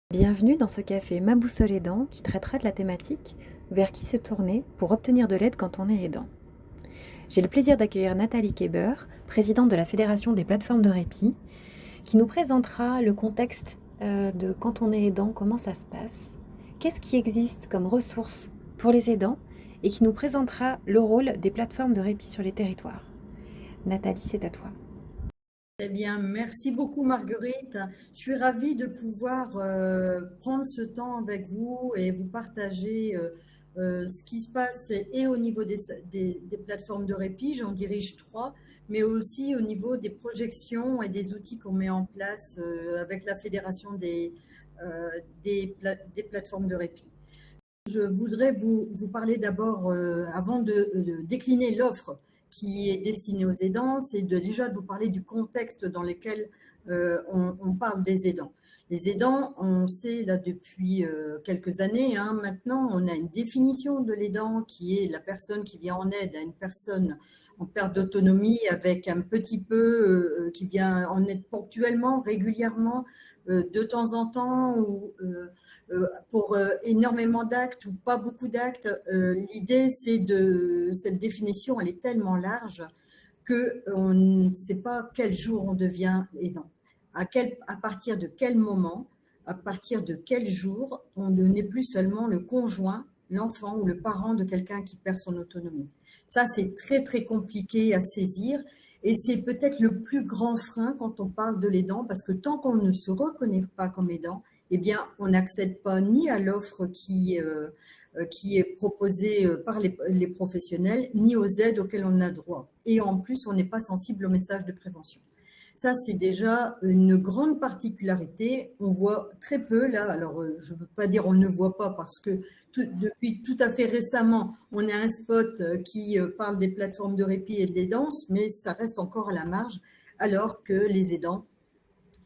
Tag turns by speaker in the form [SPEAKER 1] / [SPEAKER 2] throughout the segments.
[SPEAKER 1] Bienvenue dans ce café Ma boussole aidant qui traitera de la thématique vers qui se tourner pour obtenir de l'aide quand on est aidant. J'ai le plaisir d'accueillir Nathalie Keber, présidente de la Fédération des plateformes de répit, qui nous présentera le contexte de quand on est aidant, comment ça se passe, qu'est-ce qui existe comme ressources pour les aidants et qui nous présentera le rôle des plateformes de répit sur les territoires. Nathalie, c'est à toi.
[SPEAKER 2] Eh bien, merci beaucoup Marguerite. Je suis ravie de pouvoir prendre ce temps avec vous et vous partager ce qui se passe et au niveau des plateformes de répit, j'en dirige 3, mais aussi au niveau des projections et des outils qu'on met en place avec la Fédération des plateformes de répit. Je voudrais vous parler d'abord, avant de décliner l'offre qui est destinée aux aidants, c'est déjà de vous parler du contexte dans lequel on parle des aidants. Les aidants, on sait là depuis quelques années, maintenant, on a une définition de l'aidant qui est la personne qui vient en aide à une personne en perte d'autonomie avec un petit peu, qui vient en aide ponctuellement, régulièrement, de temps en temps, ou pour énormément d'actes ou pas beaucoup d'actes. L'idée, c'est cette définition, elle est tellement large qu'on ne sait pas quel jour on devient aidant, à partir de quel moment, à partir de quel jour on n'est plus seulement le conjoint, l'enfant ou le parent de quelqu'un qui perd son autonomie. Ça, c'est très, très compliqué à saisir et c'est peut-être le plus grand frein quand on parle de l'aidant parce que tant qu'on ne se reconnaît pas comme aidant, eh bien, on n'accède pas ni à l'offre qui est proposée par les professionnels, ni aux aides auxquelles on a droit. Et en plus, on n'est pas sensible au message de prévention. Ça, c'est déjà une grande particularité. On voit très peu, là, alors je ne veux pas dire on ne voit pas parce que depuis tout à fait récemment, on a un spot qui parle des plateformes de répit et de l'aidance, mais ça reste encore à la marge, alors que les aidants,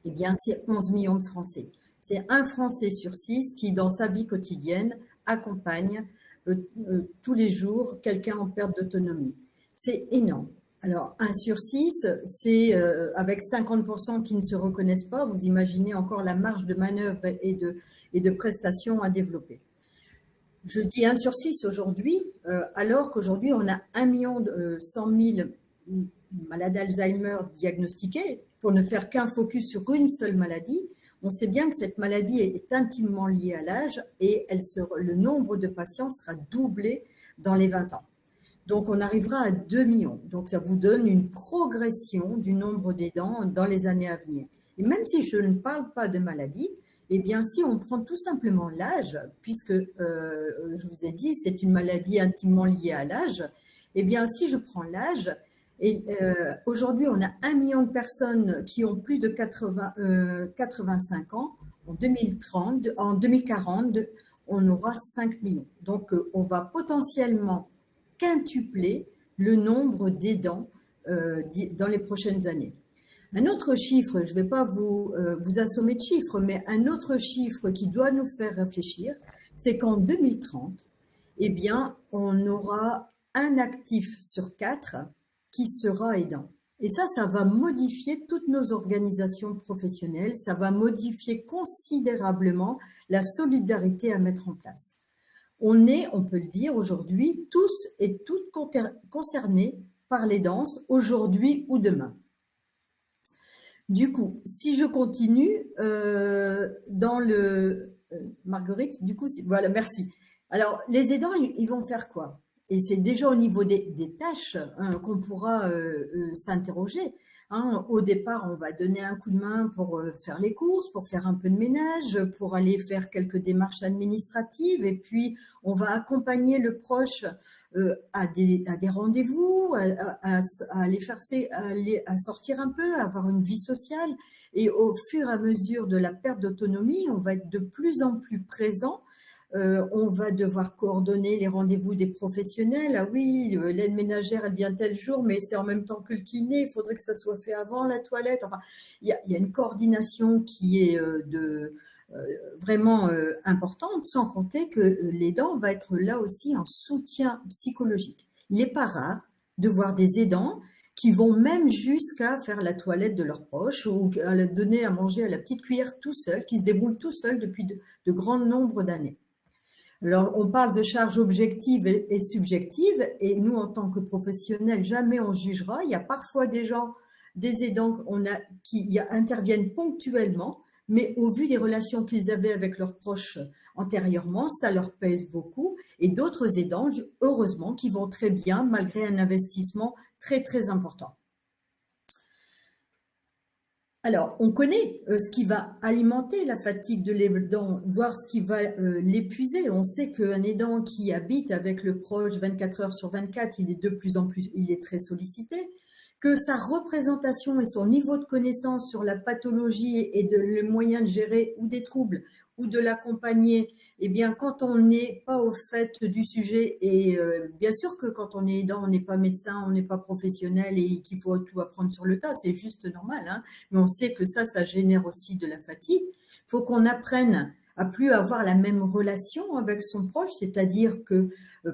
[SPEAKER 2] eh bien, c'est 11 millions de Français. C'est un Français sur 6 qui, dans sa vie quotidienne, accompagne tous les jours quelqu'un en perte d'autonomie. C'est énorme. Alors, 1 sur 6, c'est avec 50% qui ne se reconnaissent pas. Vous imaginez encore la marge de manœuvre et de prestations à développer. Je dis 1 sur 6 aujourd'hui, alors qu'aujourd'hui, on a 1 100 000 malades d'Alzheimer diagnostiqués, pour ne faire qu'un focus sur une seule maladie. On sait bien que cette maladie est intimement liée à l'âge et le nombre de patients sera doublé dans les 20 ans. Donc, on arrivera à 2 millions. Donc, ça vous donne une progression du nombre d'aidants dans les années à venir. Et même si je ne parle pas de maladie, eh bien, si on prend tout simplement l'âge, puisque je vous ai dit, c'est une maladie intimement liée à l'âge, eh bien, si je prends l'âge, et aujourd'hui, on a 1 million de personnes qui ont plus de 85 ans. En 2040, on aura 5 millions. Donc, on va potentiellement quintupler le nombre d'aidants dans les prochaines années. Un autre chiffre, je ne vais pas vous assommer de chiffres, mais un autre chiffre qui doit nous faire réfléchir, c'est qu'en 2030, eh bien, on aura un actif sur 4 qui sera aidant. Et ça va modifier toutes nos organisations professionnelles, ça va modifier considérablement la solidarité à mettre en place. On peut le dire aujourd'hui, tous et toutes concernés par l'aidance, aujourd'hui ou demain. Du coup, si je continue dans Marguerite, du coup, voilà, merci. Alors, les aidants, ils vont faire quoi? Et c'est déjà au niveau des tâches qu'on pourra s'interroger. Au départ, on va donner un coup de main pour faire les courses, pour faire un peu de ménage, pour aller faire quelques démarches administratives, et puis on va accompagner le proche à des rendez-vous, à sortir un peu, à avoir une vie sociale. Et au fur et à mesure de la perte d'autonomie, on va être de plus en plus présent. On va devoir coordonner les rendez-vous des professionnels. Ah oui, l'aide ménagère, elle vient tel jour, mais c'est en même temps que le kiné. Il faudrait que ça soit fait avant la toilette. Enfin, il y a une coordination qui est vraiment importante, sans compter que l'aidant va être là aussi en soutien psychologique. Il n'est pas rare de voir des aidants qui vont même jusqu'à faire la toilette de leurs proches ou à donner à manger à la petite cuillère tout seul, qui se débrouillent tout seuls depuis de grands nombres d'années. Alors, on parle de charges objectives et subjectives, et nous, en tant que professionnels, jamais on jugera. Il y a parfois des gens, des aidants qui interviennent ponctuellement, mais au vu des relations qu'ils avaient avec leurs proches antérieurement, ça leur pèse beaucoup. Et d'autres aidants, heureusement, qui vont très bien, malgré un investissement très, très important. Alors, on connaît ce qui va alimenter la fatigue de l'aidant, voire ce qui va l'épuiser. On sait qu'un aidant qui habite avec le proche 24 heures sur 24, il est de plus en plus, il est très sollicité, que sa représentation et son niveau de connaissance sur la pathologie et le moyen de gérer ou des troubles ou de l'accompagner, eh bien, quand on n'est pas au fait du sujet, et bien sûr que quand on est aidant, on n'est pas médecin, on n'est pas professionnel et qu'il faut tout apprendre sur le tas, c'est juste normal, hein, mais on sait que ça génère aussi de la fatigue. Il faut qu'on apprenne à plus avoir la même relation avec son proche, c'est-à-dire que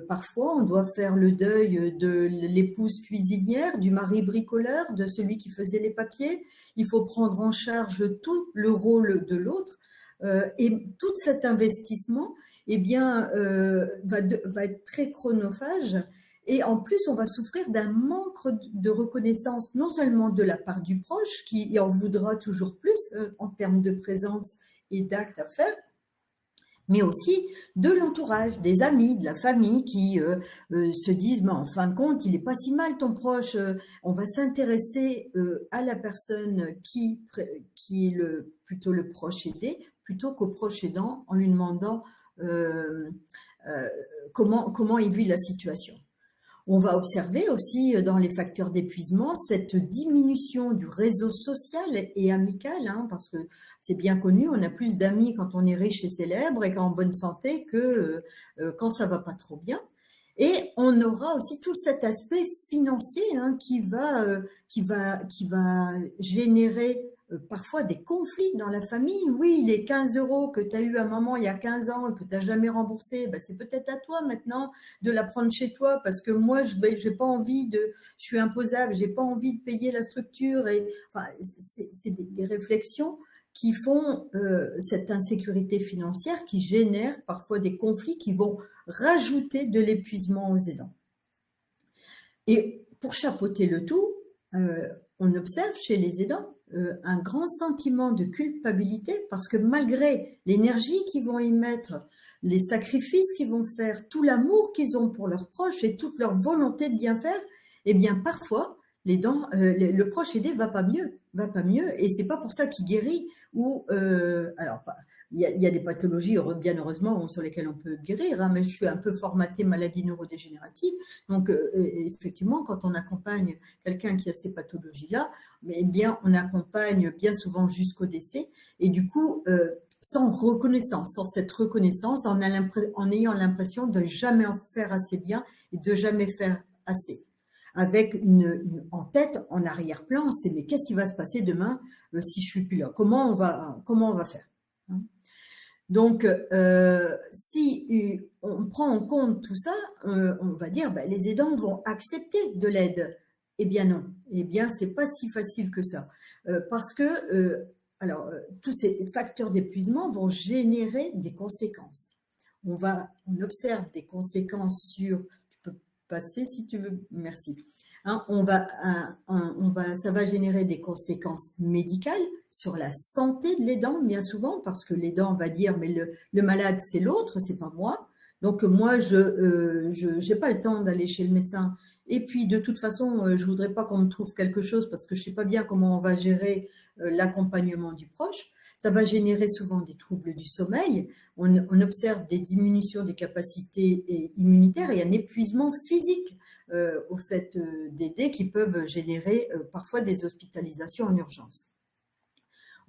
[SPEAKER 2] parfois on doit faire le deuil de l'épouse cuisinière, du mari bricoleur, de celui qui faisait les papiers. Il faut prendre en charge tout le rôle de l'autre. Et tout cet investissement, eh bien, va être très chronophage. Et en plus, on va souffrir d'un manque de reconnaissance, non seulement de la part du proche, qui en voudra toujours plus en termes de présence et d'actes à faire, mais aussi de l'entourage, des amis, de la famille qui se disent, mais en fin de compte, il n'est pas si mal ton proche, on va s'intéresser à la personne qui est plutôt le proche aidé, plutôt qu'au proche aidant en lui demandant comment il vit la situation. On va observer aussi dans les facteurs d'épuisement cette diminution du réseau social et amical, hein, parce que c'est bien connu, on a plus d'amis quand on est riche et célèbre et en bonne santé que quand ça va pas trop bien. Et on aura aussi tout cet aspect financier hein, qui va générer parfois des conflits dans la famille. Oui, les 15 € que tu as eu à maman il y a 15 ans et que tu n'as jamais remboursé, ben c'est peut-être à toi maintenant de la prendre chez toi parce que moi, je n'ai pas envie je suis imposable, je n'ai pas envie de payer la structure. Et, enfin, c'est des réflexions qui font cette insécurité financière qui génère parfois des conflits qui vont rajouter de l'épuisement aux aidants. Et pour chapeauter le tout, on observe chez les aidants un grand sentiment de culpabilité parce que malgré l'énergie qu'ils vont y mettre, les sacrifices qu'ils vont faire, tout l'amour qu'ils ont pour leurs proches et toute leur volonté de bien faire, eh bien parfois le proche aidé va pas mieux, et c'est pas pour ça qu'il guérit ou alors il y a des pathologies bien heureusement sur lesquelles on peut guérir, hein, mais je suis un peu formatée maladie neurodégénérative, donc effectivement quand on accompagne quelqu'un qui a ces pathologies-là, eh bien on accompagne bien souvent jusqu'au décès et du coup sans reconnaissance, sans cette reconnaissance, en ayant l'impression de jamais en faire assez bien et de jamais faire assez. Avec en tête, en arrière-plan, c'est mais qu'est-ce qui va se passer demain si je suis plus là? Comment on va faire? Donc, si on prend en compte tout ça, on va dire les aidants vont accepter de l'aide. Eh bien non, eh bien c'est pas si facile que ça, parce que tous ces facteurs d'épuisement vont générer des conséquences. On observe des conséquences sur. Tu peux passer si tu veux, merci. Hein, ça va générer des conséquences médicales sur la santé de l'aidant, bien souvent, parce que l'aidant va dire mais le malade c'est l'autre, c'est pas moi. Donc moi je n'ai pas le temps d'aller chez le médecin. Et puis de toute façon, je voudrais pas qu'on me trouve quelque chose parce que je sais pas bien comment on va gérer l'accompagnement du proche. Ça va générer souvent des troubles du sommeil. On observe des diminutions des capacités immunitaires et un épuisement physique au fait d'aider qui peuvent générer parfois des hospitalisations en urgence.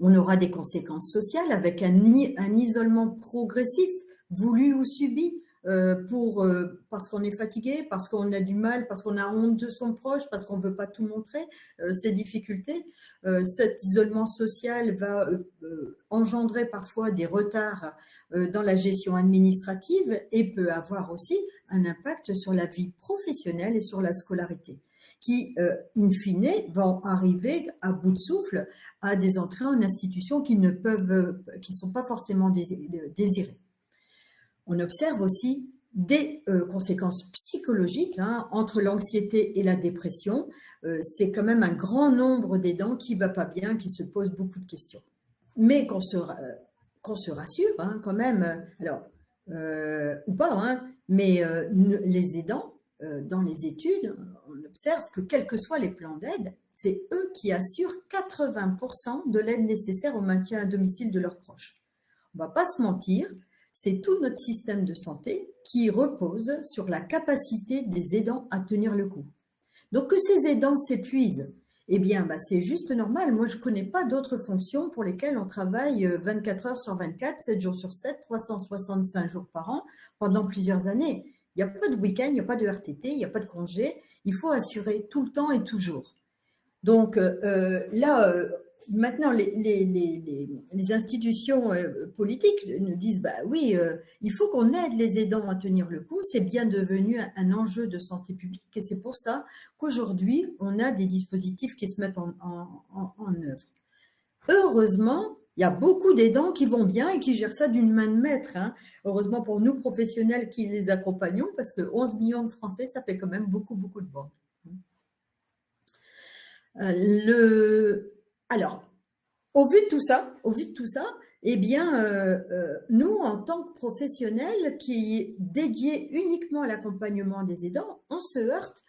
[SPEAKER 2] On aura des conséquences sociales avec un isolement progressif, voulu ou subi, parce qu'on est fatigué, parce qu'on a du mal, parce qu'on a honte de son proche, parce qu'on ne veut pas tout montrer, ces difficultés. Cet isolement social va engendrer parfois des retards dans la gestion administrative et peut avoir aussi un impact sur la vie professionnelle et sur la scolarité. qui, in fine, vont arriver à bout de souffle à des entrées en institution qui ne sont pas forcément désirées. On observe aussi des conséquences psychologiques entre l'anxiété et la dépression. C'est quand même un grand nombre d'aidants qui ne va pas bien, qui se posent beaucoup de questions. Mais qu'on se rassure quand même, alors, ou pas, mais les aidants, dans les études, on observe que quels que soient les plans d'aide, c'est eux qui assurent 80% de l'aide nécessaire au maintien à domicile de leurs proches. On ne va pas se mentir, c'est tout notre système de santé qui repose sur la capacité des aidants à tenir le coup. Donc que ces aidants s'épuisent, eh bien, c'est juste normal. Moi, je ne connais pas d'autres fonctions pour lesquelles on travaille 24 heures sur 24, 7 jours sur 7, 365 jours par an pendant plusieurs années. Il n'y a pas de week-end, il n'y a pas de RTT, il n'y a pas de congé. Il faut assurer tout le temps et toujours. Donc là, maintenant, les institutions politiques nous disent, oui, il faut qu'on aide les aidants à tenir le coup. C'est bien devenu un enjeu de santé publique et c'est pour ça qu'aujourd'hui, on a des dispositifs qui se mettent en œuvre. Heureusement, il y a beaucoup d'aidants qui vont bien et qui gèrent ça d'une main de maître. Heureusement pour nous, professionnels, qui les accompagnons, parce que 11 millions de Français, ça fait quand même beaucoup, beaucoup de bandes. Alors, au vu de tout ça, eh bien, nous, en tant que professionnels qui dédiés uniquement à l'accompagnement des aidants, on se heurte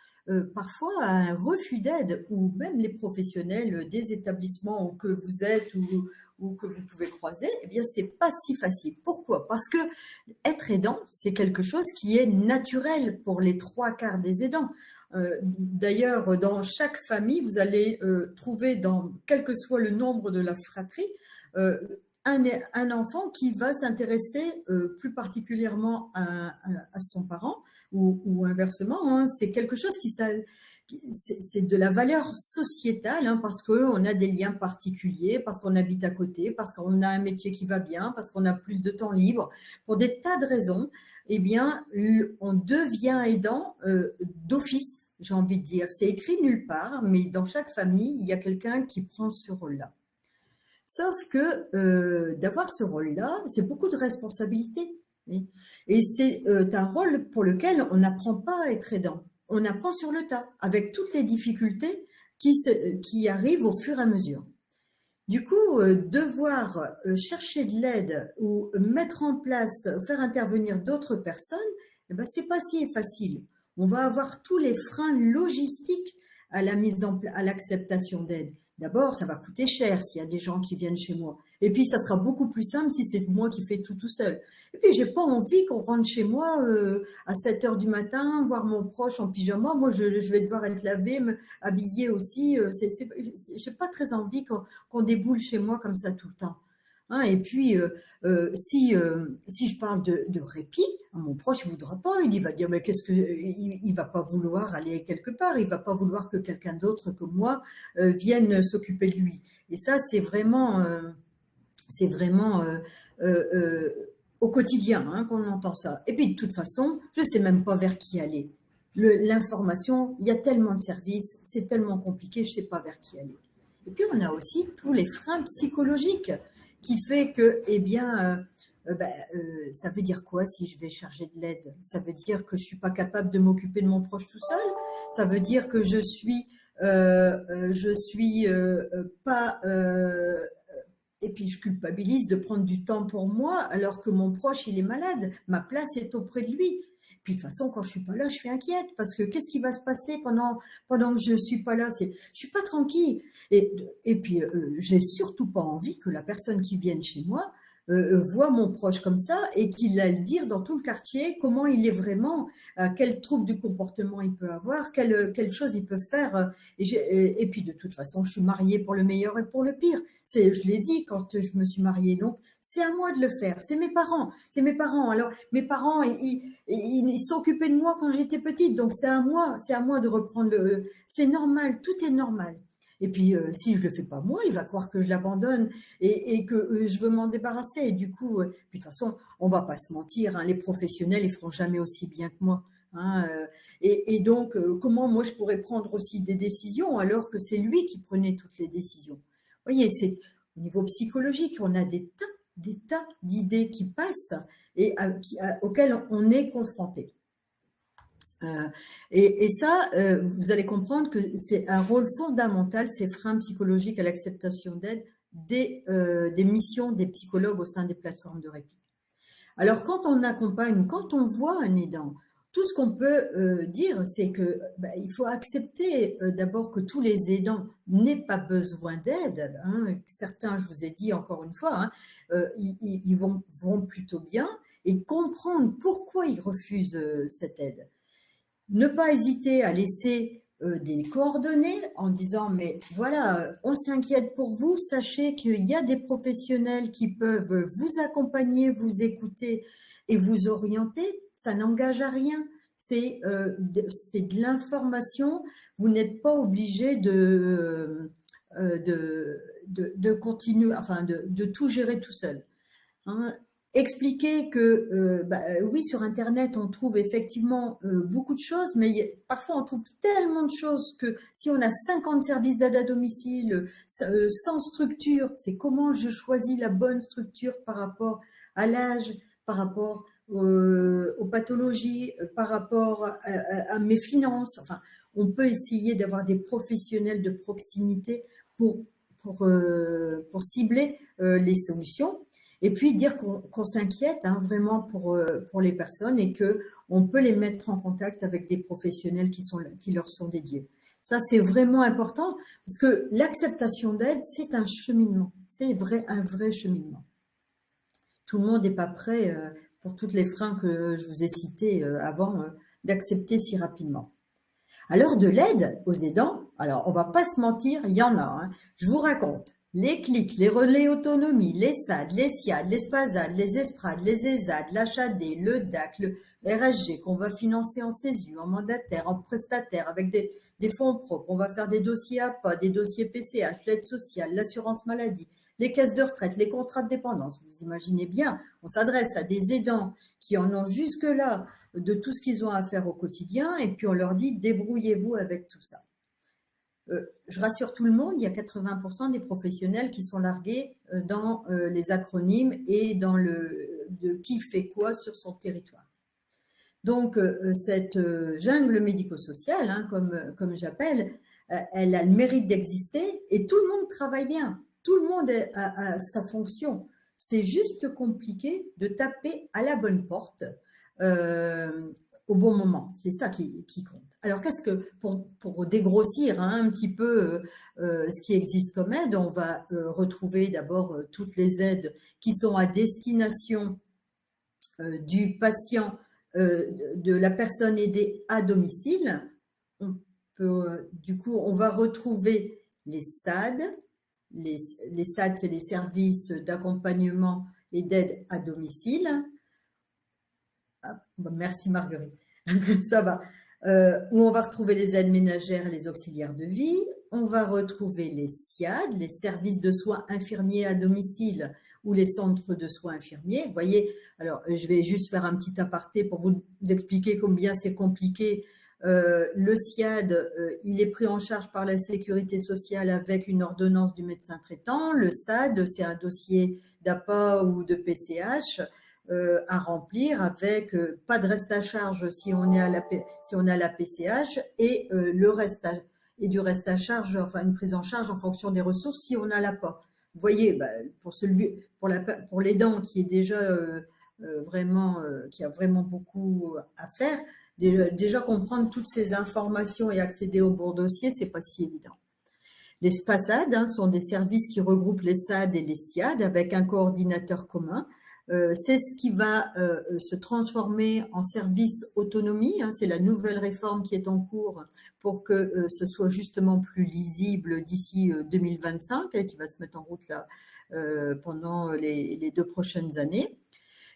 [SPEAKER 2] parfois à un refus d'aide, ou même les professionnels des établissements où que vous êtes ou que vous pouvez croiser, eh bien, c'est pas si facile. Pourquoi? Parce que être aidant, c'est quelque chose qui est naturel pour les 3/4 des aidants. D'ailleurs, dans chaque famille, vous allez trouver, quel que soit le nombre de la fratrie, un enfant qui va s'intéresser plus particulièrement à son parent ou inversement. C'est quelque chose c'est de la valeur sociétale parce qu'on a des liens particuliers, parce qu'on habite à côté, parce qu'on a un métier qui va bien, parce qu'on a plus de temps libre, pour des tas de raisons. Eh bien, on devient aidant d'office. J'ai envie de dire, c'est écrit nulle part, mais dans chaque famille, il y a quelqu'un qui prend ce rôle-là. Sauf que d'avoir ce rôle-là, c'est beaucoup de responsabilités. Et c'est un rôle pour lequel on n'apprend pas à être aidant. On apprend sur le tas, avec toutes les difficultés qui arrivent au fur et à mesure. Du coup, devoir chercher de l'aide ou mettre en place, faire intervenir d'autres personnes, c'est pas si facile. On va avoir tous les freins logistiques à l'acceptation d'aide. D'abord, ça va coûter cher s'il y a des gens qui viennent chez moi. Et puis, ça sera beaucoup plus simple si c'est moi qui fais tout seul. Et puis, j'ai pas envie qu'on rentre chez moi à 7 heures du matin, voir mon proche en pyjama. Moi, je vais devoir être lavé, habillée aussi. J'ai pas très envie qu'on déboule chez moi comme ça tout le temps. Et puis, si je parle de répit, mon proche ne voudra pas. Il va dire, mais il va pas vouloir aller quelque part. Il va pas vouloir que quelqu'un d'autre que moi vienne s'occuper de lui. Et ça, c'est vraiment au quotidien qu'on entend ça. Et puis, de toute façon, je ne sais même pas vers qui aller. L'information, il y a tellement de services, c'est tellement compliqué, je ne sais pas vers qui aller. Et puis, on a aussi tous les freins psychologiques qui fait que, eh bien, ça veut dire quoi si je vais chercher de l'aide? Ça veut dire que je ne suis pas capable de m'occuper de mon proche tout seul? Ça veut dire que je suis pas... et puis je culpabilise de prendre du temps pour moi alors que mon proche, il est malade. Ma place est auprès de lui. Puis de toute façon, quand je suis pas là, je suis inquiète parce que qu'est-ce qui va se passer pendant que je suis pas là? Je suis pas tranquille. Et puis, j'ai surtout pas envie que la personne qui vienne chez moi voit mon proche comme ça et qu'il aille le dire dans tout le quartier comment il est vraiment, quel trouble du comportement il peut avoir, quelle chose il peut faire. Et puis, de toute façon, je suis mariée pour le meilleur et pour le pire. Je l'ai dit quand je me suis mariée. Donc, c'est à moi de le faire. C'est mes parents. Alors, mes parents, ils s'occupaient de moi quand j'étais petite. Donc, c'est à moi de reprendre c'est normal. Tout est normal. Et puis, si je ne le fais pas moi, il va croire que je l'abandonne et que je veux m'en débarrasser. Et du coup, puis de toute façon, on ne va pas se mentir, les professionnels, ils ne feront jamais aussi bien que moi. hein, donc, comment moi je pourrais prendre aussi des décisions alors que c'est lui qui prenait toutes les décisions. Vous voyez, c'est au niveau psychologique, on a des tas d'idées qui passent et auxquelles on est confronté. Et ça, vous allez comprendre que c'est un rôle fondamental, ces freins psychologiques à l'acceptation d'aide, des missions des psychologues au sein des plateformes de répit. Alors, quand on accompagne ou quand on voit un aidant, tout ce qu'on peut dire, c'est que il faut accepter d'abord que tous les aidants n'aient pas besoin d'aide. Hein. Certains, je vous ai dit encore une fois, hein, ils vont plutôt bien, et comprendre pourquoi ils refusent cette aide. Ne pas hésiter à laisser des coordonnées en disant mais voilà, on s'inquiète pour vous, sachez qu'il y a des professionnels qui peuvent vous accompagner, vous écouter et vous orienter, ça n'engage à rien, c'est de l'information, vous n'êtes pas obligé de continuer, enfin de tout gérer tout seul. Hein. Expliquer que oui, sur Internet, on trouve effectivement beaucoup de choses, mais parfois on trouve tellement de choses que si on a 50 services d'aide à domicile sans structure, c'est comment je choisis la bonne structure par rapport à l'âge, par rapport aux pathologies, par rapport à mes finances. Enfin, on peut essayer d'avoir des professionnels de proximité pour cibler les solutions. Et puis dire qu'on s'inquiète hein, vraiment pour les personnes et qu'on peut les mettre en contact avec des professionnels qui leur sont dédiés. Ça, c'est vraiment important parce que l'acceptation d'aide, c'est un cheminement. C'est un vrai cheminement. Tout le monde n'est pas prêt, pour toutes les freins que je vous ai cités avant, d'accepter si rapidement. Alors, de l'aide aux aidants, alors on ne va pas se mentir, il y en a. Hein. Je vous raconte. Les CLIC, les relais autonomie, les SAD, les SIAD, les SPASAD, les ESPRAD, les ESAD, l'HAD, le DAC, le RSG qu'on va financer en CESU, en mandataire, en prestataire, avec des fonds propres. On va faire des dossiers APA, des dossiers PCH, l'aide sociale, l'assurance maladie, les caisses de retraite, les contrats de dépendance. Vous imaginez bien, on s'adresse à des aidants qui en ont jusque-là de tout ce qu'ils ont à faire au quotidien et puis on leur dit débrouillez-vous avec tout ça. Je rassure tout le monde, il y a 80% des professionnels qui sont largués dans les acronymes et dans de qui fait quoi sur son territoire. Donc, cette jungle médico-sociale, hein, comme j'appelle, elle a le mérite d'exister et tout le monde travaille bien. Tout le monde a sa fonction. C'est juste compliqué de taper à la bonne porte au bon moment. C'est ça qui compte. Alors, qu'est-ce que, pour dégrossir hein, un petit peu ce qui existe comme aide, on va retrouver d'abord toutes les aides qui sont à destination du patient, de la personne aidée à domicile. Du coup, on va retrouver les SAD. Les SAD, c'est les services d'accompagnement et d'aide à domicile. Ah, bon, merci Marguerite, ça va. Où on va retrouver les aides ménagères et les auxiliaires de vie. On va retrouver les SIAD, les services de soins infirmiers à domicile ou les centres de soins infirmiers. Vous voyez, alors je vais juste faire un petit aparté pour vous expliquer combien c'est compliqué. Le SIAD, il est pris en charge par la sécurité sociale avec une ordonnance du médecin traitant. Le SAD, c'est un dossier d'APA ou de PCH à remplir avec pas de reste à charge si on est à la PCH et du reste à charge, enfin une prise en charge en fonction des ressources si on a l'APA. Vous voyez, pour l'aidant qui est déjà qui a vraiment beaucoup à faire, déjà comprendre toutes ces informations et accéder au bon dossier, c'est pas si évident. Les SPASAD hein, sont des services qui regroupent les SAD et les SIAD avec un coordinateur commun. C'est ce qui va se transformer en service autonomie. Hein, c'est la nouvelle réforme qui est en cours pour que ce soit justement plus lisible d'ici 2025 et qui va se mettre en route là pendant les 2 prochaines années.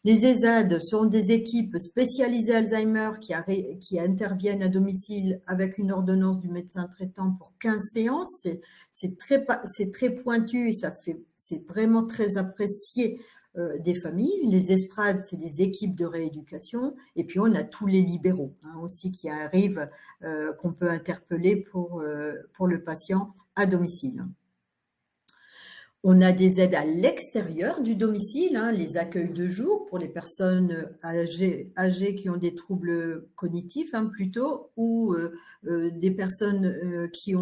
[SPEAKER 2] Les ESAD sont des équipes spécialisées Alzheimer qui interviennent à domicile avec une ordonnance du médecin traitant pour 15 séances. C'est très pointu et c'est vraiment très apprécié des familles. Les ESPRAD, c'est des équipes de rééducation. Et puis, on a tous les libéraux aussi qui arrivent, qu'on peut interpeller pour le patient à domicile. On a des aides à l'extérieur du domicile, les accueils de jour pour les personnes âgées qui ont des troubles cognitifs plutôt, ou des personnes qui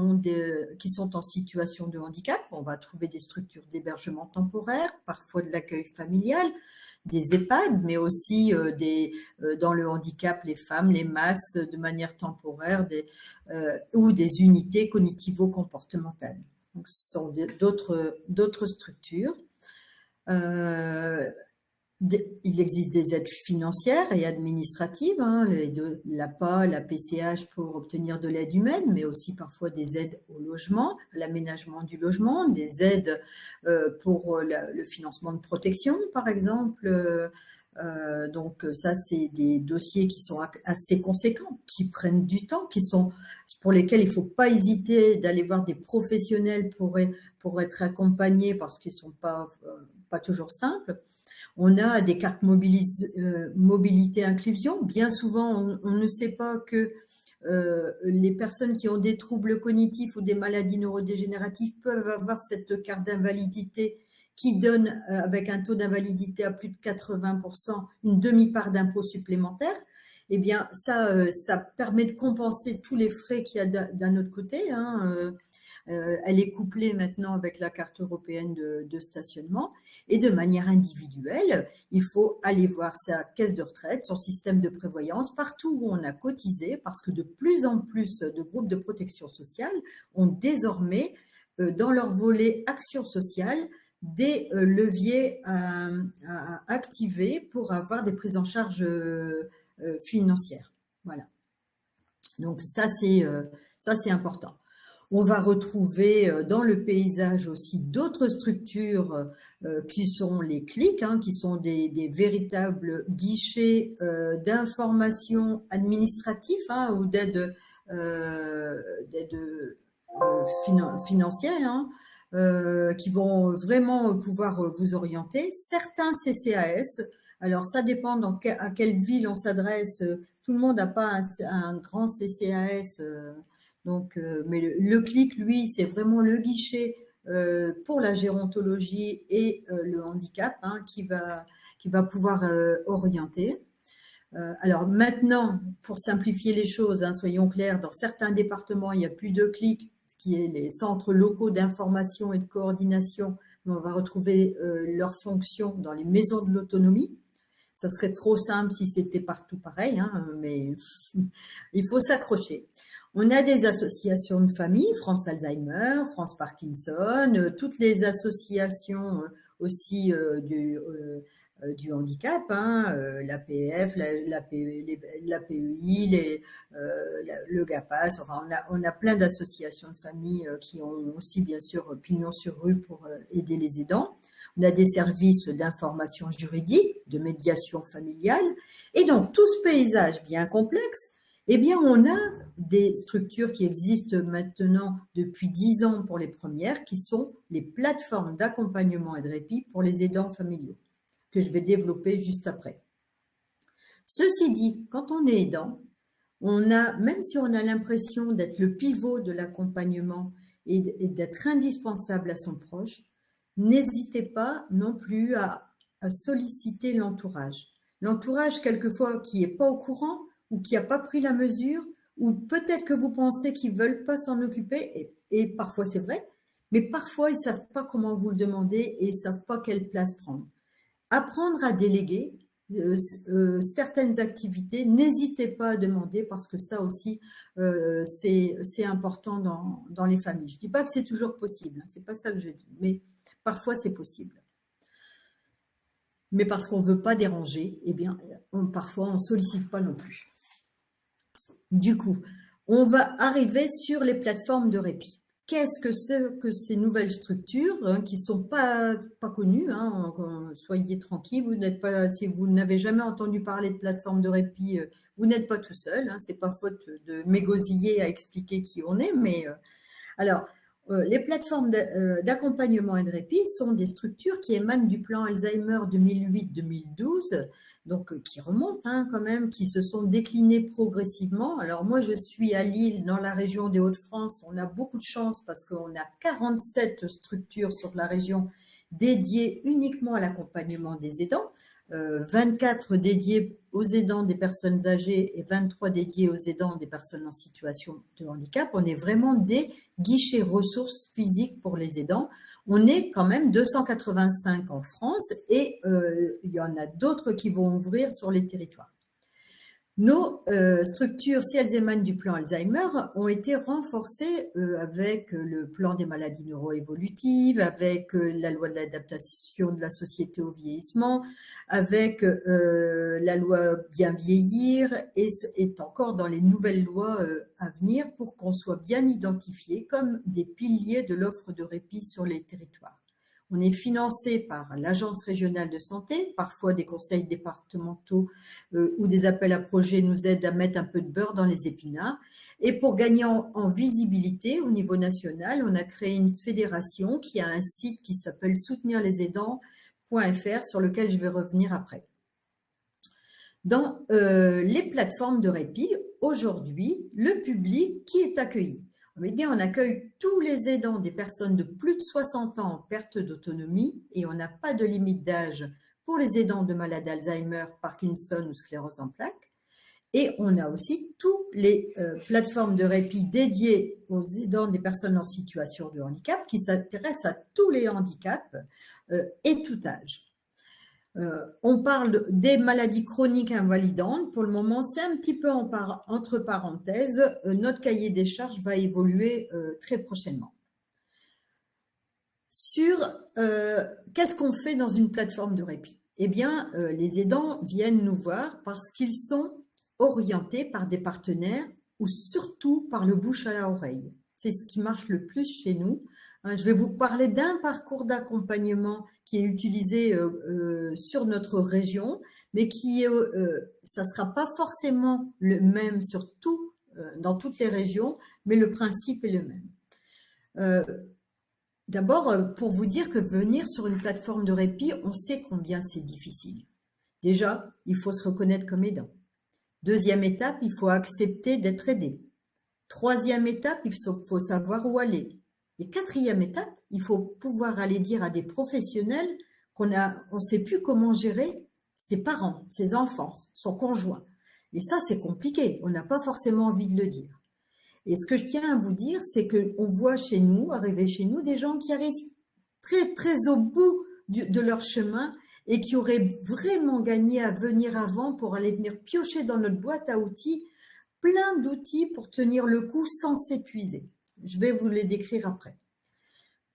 [SPEAKER 2] sont en situation de handicap. On va trouver des structures d'hébergement temporaire, parfois de l'accueil familial, des EHPAD, mais aussi dans le handicap, les femmes, les masses de manière temporaire, ou des unités cognitivo-comportementales. Donc, ce sont d'autres structures. Il existe des aides financières et administratives, l'APA, la PCH pour obtenir de l'aide humaine, mais aussi parfois des aides au logement, à l'aménagement du logement, des aides pour le financement de protection, par exemple. Donc ça, c'est des dossiers qui sont assez conséquents, qui prennent du temps, pour lesquels il ne faut pas hésiter d'aller voir des professionnels pour être accompagnés parce qu'ils ne sont pas toujours simples. On a des cartes mobilité inclusion. Bien souvent, on ne sait pas que les personnes qui ont des troubles cognitifs ou des maladies neurodégénératives peuvent avoir cette carte d'invalidité qui donne, avec un taux d'invalidité à plus de 80%, une demi-part d'impôt supplémentaire. Eh bien, ça permet de compenser tous les frais qu'il y a d'un autre côté. Elle est couplée maintenant avec la carte européenne de stationnement. Et de manière individuelle, il faut aller voir sa caisse de retraite, son système de prévoyance, partout où on a cotisé, parce que de plus en plus de groupes de protection sociale ont désormais, dans leur volet action sociale, des leviers à activer pour avoir des prises en charge financières. Voilà. Donc ça, c'est important. On va retrouver dans le paysage aussi d'autres structures qui sont les CLIC, qui sont des véritables guichets d'information administrative ou d'aide financière, qui vont vraiment pouvoir vous orienter. Certains CCAS, alors ça dépend à quelle ville on s'adresse. Tout le monde n'a pas un grand CCAS, mais le CLIC, lui, c'est vraiment le guichet pour la gérontologie et le handicap qui va pouvoir orienter. Alors maintenant, pour simplifier les choses, soyons clairs, dans certains départements, il n'y a plus de CLIC, qui est les centres locaux d'information et de coordination, mais on va retrouver leurs fonctions dans les maisons de l'autonomie. Ça serait trop simple si c'était partout pareil, mais il faut s'accrocher. On a des associations de famille, France Alzheimer, France Parkinson, toutes les associations aussi du handicap, l'APF, l'APEI, le GAPAS, enfin on a plein d'associations de famille qui ont aussi bien sûr pignon sur rue pour aider les aidants. On a des services d'information juridique, de médiation familiale, et dans tout ce paysage bien complexe, eh bien, on a des structures qui existent maintenant depuis 10 ans pour les premières, qui sont les plateformes d'accompagnement et de répit pour les aidants familiaux, que je vais développer juste après. Ceci dit, quand on est aidant, même si on a l'impression d'être le pivot de l'accompagnement et d'être indispensable à son proche, n'hésitez pas non plus à solliciter l'entourage. L'entourage, quelquefois, qui n'est pas au courant, ou qui n'a pas pris la mesure, ou peut-être que vous pensez qu'ils ne veulent pas s'en occuper, et parfois c'est vrai, mais parfois ils ne savent pas comment vous le demander et ils ne savent pas quelle place prendre. Apprendre à déléguer certaines activités, n'hésitez pas à demander parce que ça aussi, c'est important dans les familles. Je ne dis pas que c'est toujours possible, ce n'est pas ça que je dis, mais parfois c'est possible. Mais parce qu'on ne veut pas déranger, eh bien, parfois on ne sollicite pas non plus. Du coup, on va arriver sur les plateformes de répit. Qu'est-ce que c'est que ces nouvelles structures qui ne sont pas connues, soyez tranquilles, si vous n'avez jamais entendu parler de plateformes de répit, vous n'êtes pas tout seul, ce n'est pas faute de m'égosiller à expliquer qui on est, mais alors, Les plateformes d'accompagnement et de répit sont des structures qui émanent du plan Alzheimer 2008-2012, donc qui remontent quand même, qui se sont déclinées progressivement. Alors moi, je suis à Lille, dans la région des Hauts-de-France. On a beaucoup de chance parce qu'on a 47 structures sur la région dédiées uniquement à l'accompagnement des aidants. 24 dédiés aux aidants des personnes âgées et 23 dédiés aux aidants des personnes en situation de handicap. On est vraiment des guichets ressources physiques pour les aidants. On est quand même 285 en France et il y en a d'autres qui vont ouvrir sur les territoires. Nos structures, si elles émanent du plan Alzheimer, ont été renforcées avec le plan des maladies neuroévolutives, avec la loi de l'adaptation de la société au vieillissement, avec la loi Bien vieillir et encore dans les nouvelles lois à venir pour qu'on soit bien identifiés comme des piliers de l'offre de répit sur les territoires. On est financé par l'Agence régionale de santé, parfois des conseils départementaux ou des appels à projets nous aident à mettre un peu de beurre dans les épinards. Et pour gagner en visibilité au niveau national, on a créé une fédération qui a un site qui s'appelle soutenirlesaidants.fr sur lequel je vais revenir après. Dans les plateformes de répit, aujourd'hui, le public qui est accueilli. Eh bien, on accueille tous les aidants des personnes de plus de 60 ans en perte d'autonomie et on n'a pas de limite d'âge pour les aidants de malades Alzheimer, Parkinson ou sclérose en plaques. Et on a aussi toutes les plateformes de répit dédiées aux aidants des personnes en situation de handicap qui s'intéressent à tous les handicaps et tout âge. On parle des maladies chroniques invalidantes. Pour le moment, c'est un petit peu entre parenthèses. Notre cahier des charges va évoluer très prochainement. Sur qu'est-ce qu'on fait dans une plateforme de répit? Eh bien, les aidants viennent nous voir parce qu'ils sont orientés par des partenaires ou surtout par le bouche à la oreille. C'est ce qui marche le plus chez nous. Je vais vous parler d'un parcours d'accompagnement qui est utilisé sur notre région, mais ça ne sera pas forcément le même dans toutes les régions, mais le principe est le même. D'abord, pour vous dire que venir sur une plateforme de répit, on sait combien c'est difficile. Déjà, il faut se reconnaître comme aidant. Deuxième étape, il faut accepter d'être aidé. Troisième étape, il faut savoir où aller. Et quatrième étape, il faut pouvoir aller dire à des professionnels qu'on ne sait plus comment gérer ses parents, ses enfants, son conjoint. Et ça, c'est compliqué. On n'a pas forcément envie de le dire. Et ce que je tiens à vous dire, c'est qu'on voit arriver chez nous, des gens qui arrivent très, très au bout de leur chemin et qui auraient vraiment gagné à venir avant pour aller venir piocher dans notre boîte à outils, plein d'outils pour tenir le coup sans s'épuiser. Je vais vous les décrire après.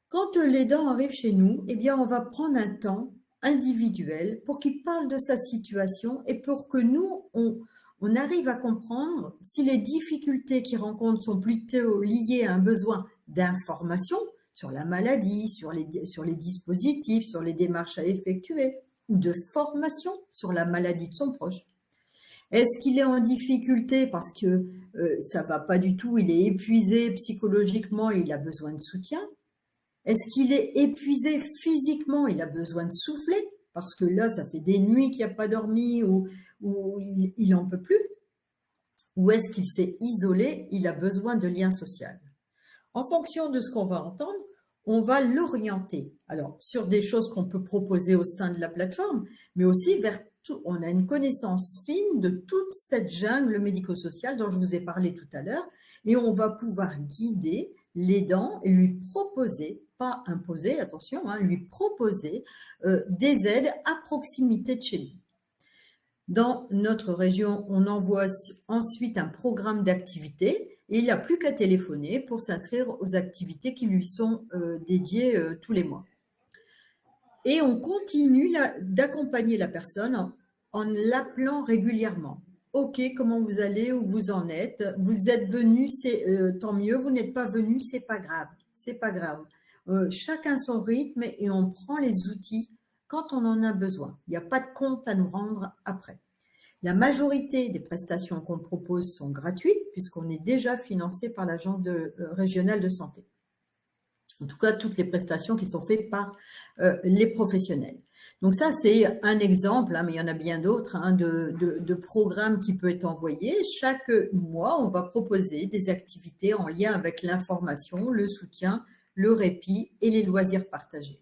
[SPEAKER 2] Quand l'aidant arrive chez nous, eh bien, on va prendre un temps individuel pour qu'il parle de sa situation et pour que nous, on arrive à comprendre si les difficultés qu'il rencontre sont plutôt liées à un besoin d'information sur la maladie, sur les dispositifs, sur les démarches à effectuer, ou de formation sur la maladie de son proche. Est-ce qu'il est en difficulté parce que ça ne va pas du tout, il est épuisé psychologiquement et il a besoin de soutien? Est-ce qu'il est épuisé physiquement, il a besoin de souffler? Parce que là, ça fait des nuits qu'il n'a pas dormi ou il n'en peut plus. Ou est-ce qu'il s'est isolé, il a besoin de lien social? En fonction de ce qu'on va entendre, on va l'orienter. Alors, sur des choses qu'on peut proposer au sein de la plateforme, mais aussi on a une connaissance fine de toute cette jungle médico-sociale dont je vous ai parlé tout à l'heure, et on va pouvoir guider l'aidant et lui proposer, pas imposer, attention, lui proposer des aides à proximité de chez lui. Dans notre région, on envoie ensuite un programme d'activités et il n'a plus qu'à téléphoner pour s'inscrire aux activités qui lui sont dédiées tous les mois. Et on continue d'accompagner la personne en l'appelant régulièrement. Ok, comment vous allez, où vous en êtes? Vous êtes venu, c'est tant mieux. Vous n'êtes pas venu, c'est pas grave. C'est pas grave. Chacun son rythme et on prend les outils quand on en a besoin. Il n'y a pas de compte à nous rendre après. La majorité des prestations qu'on propose sont gratuites puisqu'on est déjà financé par l'Agence régionale de santé. En tout cas, toutes les prestations qui sont faites par les professionnels. Donc ça, c'est un exemple, hein, mais il y en a bien d'autres, hein, de programmes qui peuvent être envoyés. Chaque mois, on va proposer des activités en lien avec l'information, le soutien, le répit et les loisirs partagés.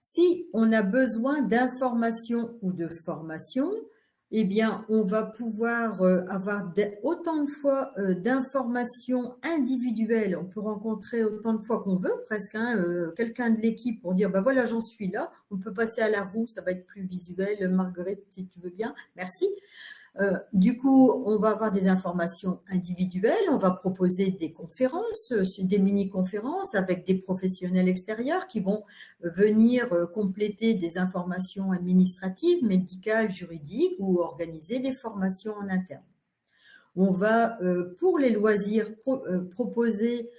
[SPEAKER 2] Si on a besoin d'informations ou de formation, eh bien, on va pouvoir avoir autant de fois d'informations individuelles. On peut rencontrer autant de fois qu'on veut, presque, hein, quelqu'un de l'équipe pour dire, ben voilà, j'en suis là. On peut passer à la roue, ça va être plus visuel. Marguerite, si tu veux bien, merci. Du coup, on va avoir des informations individuelles, on va proposer des conférences, des mini-conférences avec des professionnels extérieurs qui vont venir compléter des informations administratives, médicales, juridiques ou organiser des formations en interne. On va, pour les loisirs, proposer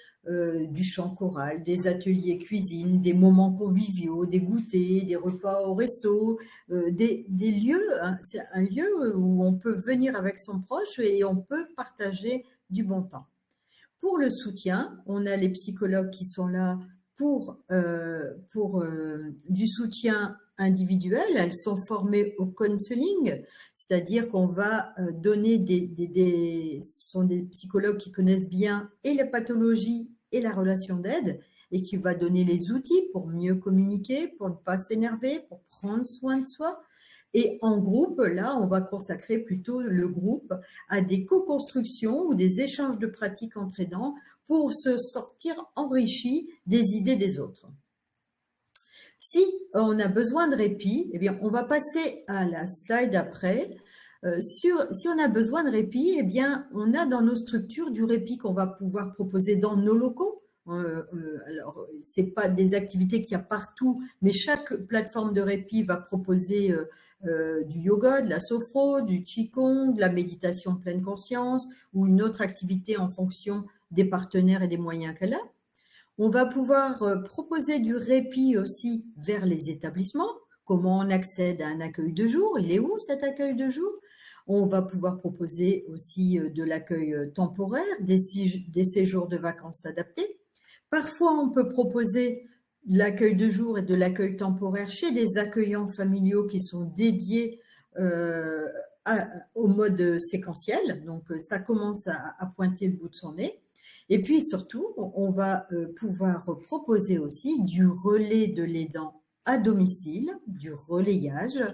[SPEAKER 2] du chant choral, des ateliers cuisine, des moments conviviaux, des goûters, des repas au resto, des lieux. Hein, c'est un lieu où on peut venir avec son proche et on peut partager du bon temps. Pour le soutien, on a les psychologues qui sont là pour du soutien individuel. Elles sont formées au counseling, c'est-à-dire qu'on va donner ce sont des psychologues qui connaissent bien et la pathologie et la relation d'aide et qui va donner les outils pour mieux communiquer, pour ne pas s'énerver, pour prendre soin de soi. Et en groupe, là, on va consacrer plutôt le groupe à des co-constructions ou des échanges de pratiques entre aidants pour se sortir enrichi des idées des autres. Si on a besoin de répit, eh bien, on va passer à la slide après. Si on a besoin de répit, eh bien, on a dans nos structures du répit qu'on va pouvoir proposer dans nos locaux. Alors, ce n'est pas des activités qu'il y a partout, mais chaque plateforme de répit va proposer du yoga, de la sophro, du qigong, de la méditation pleine conscience ou une autre activité en fonction des partenaires et des moyens qu'elle a. On va pouvoir proposer du répit aussi vers les établissements. Comment on accède à un accueil de jour? Il est où cet accueil de jour? On va pouvoir proposer aussi de l'accueil temporaire, des séjours de vacances adaptés. Parfois, on peut proposer de l'accueil de jour et de l'accueil temporaire chez des accueillants familiaux qui sont dédiés au mode séquentiel. Donc, ça commence à pointer le bout de son nez. Et puis, surtout, on va pouvoir proposer aussi du relais de l'aidant à domicile, du relayage,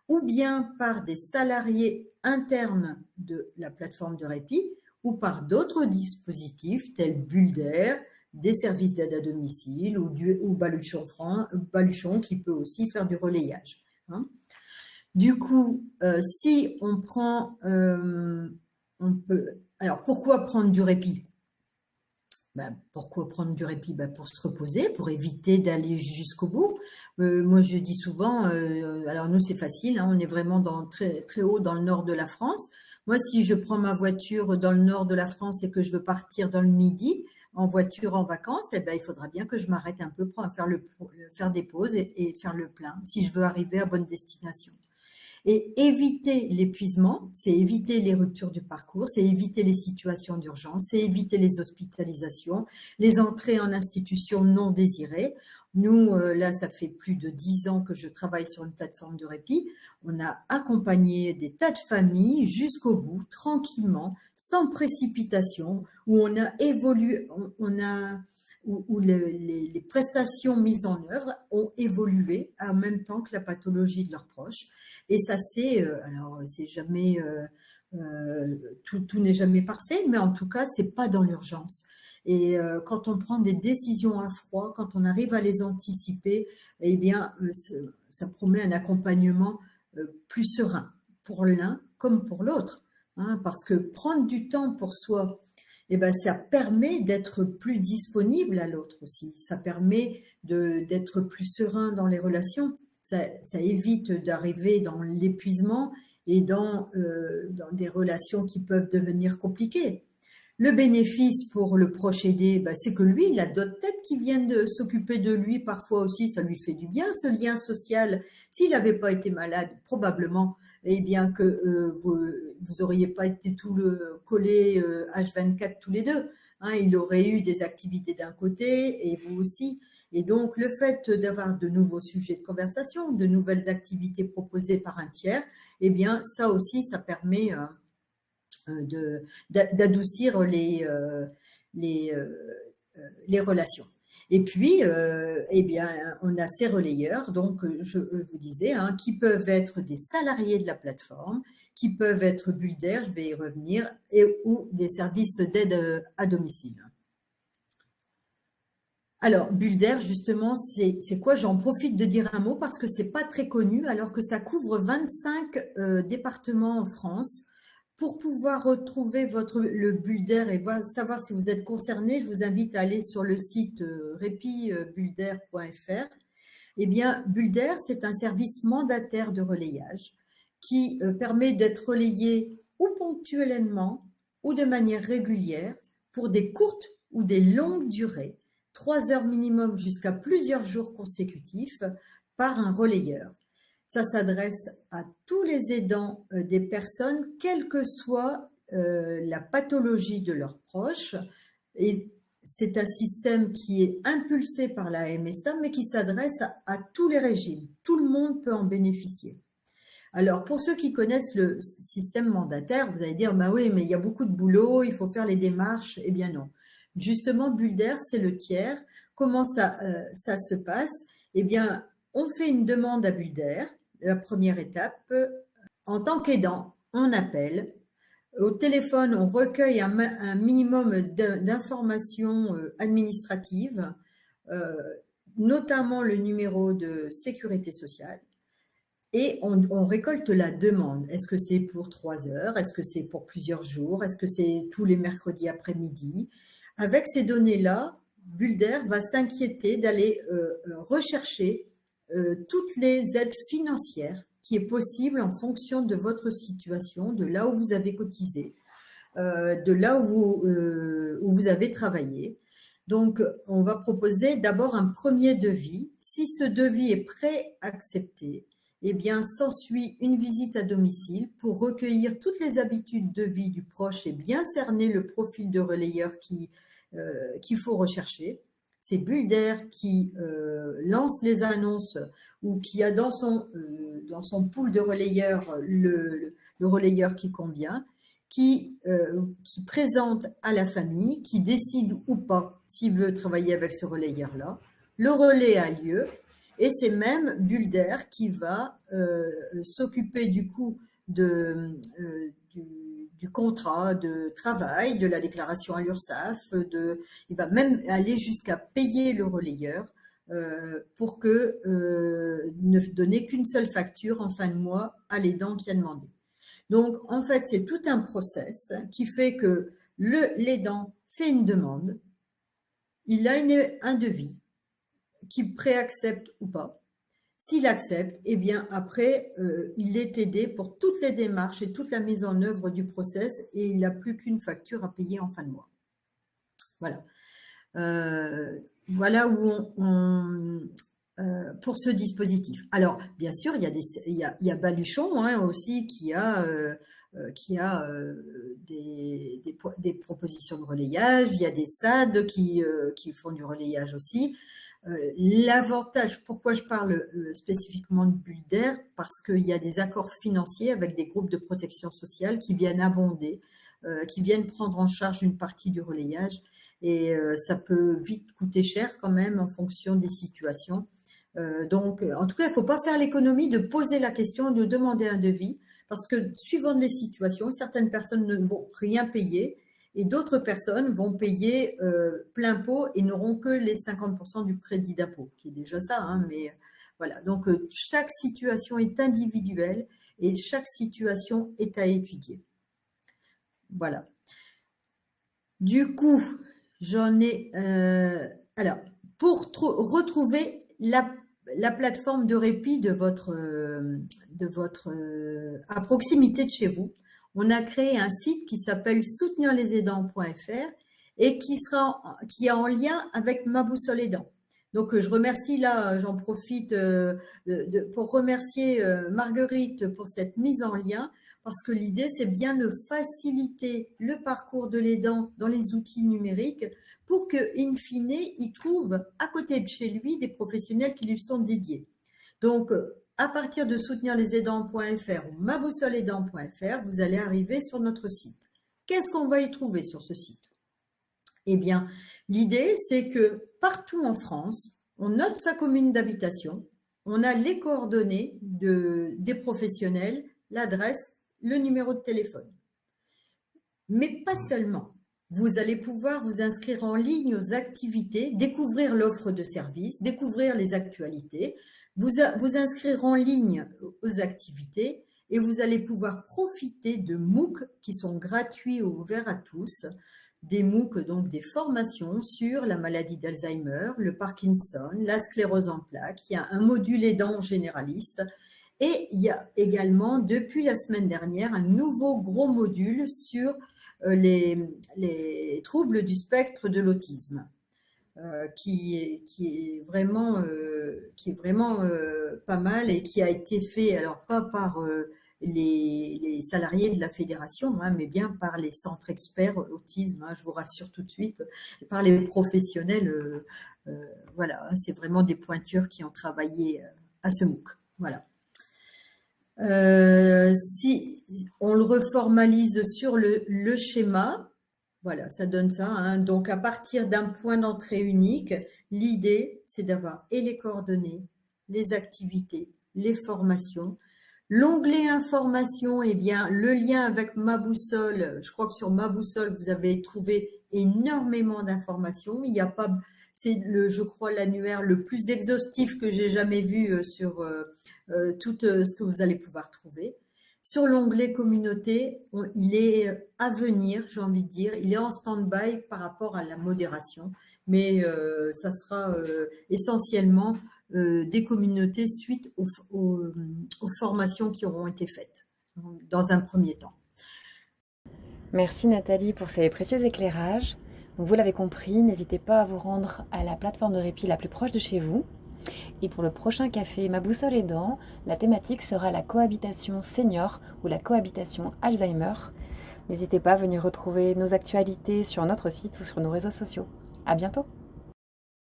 [SPEAKER 2] ou bien par des salariés internes de la plateforme de répit, ou par d'autres dispositifs tels Bulle d'air, des services d'aide à domicile ou Baluchon qui peut aussi faire du relayage. Hein. Du coup, si on prend, alors pourquoi prendre du répit? Pourquoi prendre du répit? Pour se reposer, pour éviter d'aller jusqu'au bout. Moi, je dis souvent, alors nous, c'est facile, hein, on est vraiment très, très haut dans le nord de la France. Moi, si je prends ma voiture dans le nord de la France et que je veux partir dans le midi, en voiture en vacances, il faudra bien que je m'arrête un peu pour faire des pauses et faire le plein si je veux arriver à bonne destination. Et éviter l'épuisement, c'est éviter les ruptures du parcours, c'est éviter les situations d'urgence, c'est éviter les hospitalisations, les entrées en institutions non désirées. Nous, là, ça fait plus de 10 ans que je travaille sur une plateforme de répit. On a accompagné des tas de familles jusqu'au bout, tranquillement, sans précipitation, où on a évolué, où les prestations mises en œuvre ont évolué en même temps que la pathologie de leurs proches. Et ça, alors c'est jamais, tout n'est jamais parfait, mais en tout cas, c'est pas dans l'urgence. Et quand on prend des décisions à froid, quand on arrive à les anticiper, eh bien, ça promet un accompagnement plus serein pour l'un comme pour l'autre. Hein, parce que prendre du temps pour soi, eh ben, ça permet d'être plus disponible à l'autre aussi. Ça permet d'être plus serein dans les relations. Ça évite d'arriver dans l'épuisement et dans des relations qui peuvent devenir compliquées. Le bénéfice pour le proche aidé, c'est que lui, il a d'autres têtes qui viennent de s'occuper de lui. Parfois aussi, ça lui fait du bien, ce lien social. S'il n'avait pas été malade, probablement, eh bien que vous n'auriez pas été collés H24 tous les deux. hein, il aurait eu des activités d'un côté et vous aussi. Et donc, le fait d'avoir de nouveaux sujets de conversation, de nouvelles activités proposées par un tiers, eh bien, ça aussi, ça permet d'adoucir les, les relations. Et puis, eh bien, on a ces relayeurs, donc je vous disais, hein, qui peuvent être des salariés de la plateforme, qui peuvent être bulles-d'air, je vais y revenir, ou des services d'aide à domicile. Alors, bulles-d'air, justement, c'est quoi? J'en profite de dire un mot parce que c'est pas très connu, alors que ça couvre 25 départements en France. Pour pouvoir retrouver le bulles-d'air et savoir si vous êtes concerné, je vous invite à aller sur le site répibulledair.fr. Eh bien, bulles-d'air, c'est un service mandataire de relayage qui permet d'être relayé ou ponctuellement ou de manière régulière pour des courtes ou des longues durées, 3 heures minimum jusqu'à plusieurs jours consécutifs par un relayeur. Ça s'adresse à tous les aidants des personnes, quelle que soit la pathologie de leurs proches. Et c'est un système qui est impulsé par la MSA, mais qui s'adresse à tous les régimes. Tout le monde peut en bénéficier. Alors, pour ceux qui connaissent le système mandataire, vous allez dire, bah oui, mais il y a beaucoup de boulot, il faut faire les démarches. Eh bien non. Justement, bulles-d'air, c'est le tiers. Comment ça se passe? Eh bien, on fait une demande à bulles-d'air. La première étape, en tant qu'aidant, on appelle. Au téléphone, on recueille un minimum d'informations administratives, notamment le numéro de sécurité sociale. Et on récolte la demande. Est-ce que c'est pour 3 heures? Est-ce que c'est pour plusieurs jours? Est-ce que c'est tous les mercredis après-midi? Avec ces données-là, bulles-d'air va s'inquiéter d'aller rechercher toutes les aides financières qui est possible en fonction de votre situation, de là où vous avez cotisé, de là où vous avez travaillé. Donc, on va proposer d'abord un premier devis. Si ce devis est préaccepté, eh bien, s'ensuit une visite à domicile pour recueillir toutes les habitudes de vie du proche et bien cerner le profil de relayeur qu'il faut rechercher. C'est bulles-d'air qui lance les annonces ou qui a dans son pool de relayeurs le relayeur qui convient, qui présente à la famille, qui décide ou pas s'il veut travailler avec ce relayeur-là. Le relais a lieu et c'est même bulles-d'air qui va s'occuper du coup du contrat de travail, de la déclaration à l'URSSAF, il va même aller jusqu'à payer le relayeur pour ne donner qu'une seule facture en fin de mois à l'aidant qui a demandé. Donc, en fait, c'est tout un process qui fait que l'aidant fait une demande, il a un devis qu'il préaccepte ou pas. S'il accepte, eh bien après, il est aidé pour toutes les démarches et toute la mise en œuvre du process et il n'a plus qu'une facture à payer en fin de mois. Voilà. Voilà où pour ce dispositif. Alors, bien sûr, il y a Baluchon hein, aussi qui a des propositions de relayage. Il y a des SAD qui font du relayage aussi. L'avantage, pourquoi je parle spécifiquement de bulles-d'air, parce qu'il y a des accords financiers avec des groupes de protection sociale qui viennent abonder, qui viennent prendre en charge une partie du relayage et ça peut vite coûter cher quand même en fonction des situations. Donc, en tout cas, il ne faut pas faire l'économie de poser la question, de demander un devis, parce que suivant les situations, certaines personnes ne vont rien payer et d'autres personnes vont payer plein pot et n'auront que les 50% du crédit d'impôt, qui est déjà ça, hein, mais voilà. Donc, chaque situation est individuelle et chaque situation est à étudier. Voilà. Du coup, j'en ai... alors, pour retrouver la plateforme de répit à proximité de chez vous, on a créé un site qui s'appelle soutenirlesaidants.fr et qui est en lien avec Ma Boussole Aidant. Donc, je remercie là, j'en profite pour remercier Marguerite pour cette mise en lien. parce que l'idée, c'est bien de faciliter le parcours de l'aidant dans les outils numériques pour que, in fine, il trouve à côté de chez lui des professionnels qui lui sont dédiés. Donc, à partir de soutenirlesaidants.fr ou maboussoleaidant.fr, vous allez arriver sur notre site. Qu'est-ce qu'on va y trouver sur ce site? Eh bien, l'idée, c'est que partout en France, on note sa commune d'habitation, on a les coordonnées des professionnels, l'adresse, le numéro de téléphone. Mais pas seulement. Vous allez pouvoir vous inscrire en ligne aux activités, découvrir l'offre de services, découvrir les actualités, vous inscrire en ligne aux activités et vous allez pouvoir profiter de MOOC qui sont gratuits ou ouverts à tous, des MOOC, donc des formations sur la maladie d'Alzheimer, le Parkinson, la sclérose en plaques. Il y a un module aidant généraliste et il y a également, depuis la semaine dernière, un nouveau gros module sur les troubles du spectre de l'autisme, qui est vraiment pas mal et qui a été fait, alors pas par les salariés de la fédération, hein, mais bien par les centres experts autisme, hein, je vous rassure tout de suite, et par les professionnels. Voilà, c'est vraiment des pointures qui ont travaillé à ce MOOC. Voilà. Si on le reformalise sur le schéma, voilà, ça donne ça, hein. Donc, à partir d'un point d'entrée unique, l'idée, c'est d'avoir et les coordonnées, les activités, les formations. L'onglet information, eh bien, le lien avec Ma Boussole, je crois que sur Ma Boussole, vous avez trouvé énormément d'informations. Il n'y a pas, c'est je crois, l'annuaire le plus exhaustif que j'ai jamais vu sur tout ce que vous allez pouvoir trouver. Sur l'onglet communauté, il est à venir, j'ai envie de dire, il est en stand-by par rapport à la modération, mais ça sera essentiellement des communautés suite aux formations qui auront été faites dans un premier temps.
[SPEAKER 1] Merci Nathalie pour ces précieux éclairages. Donc vous l'avez compris, n'hésitez pas à vous rendre à la plateforme de répit la plus proche de chez vous. Et pour le prochain café Ma Boussole Aidant, la thématique sera la cohabitation senior ou la cohabitation Alzheimer. N'hésitez pas à venir retrouver nos actualités sur notre site ou sur nos réseaux sociaux. À bientôt!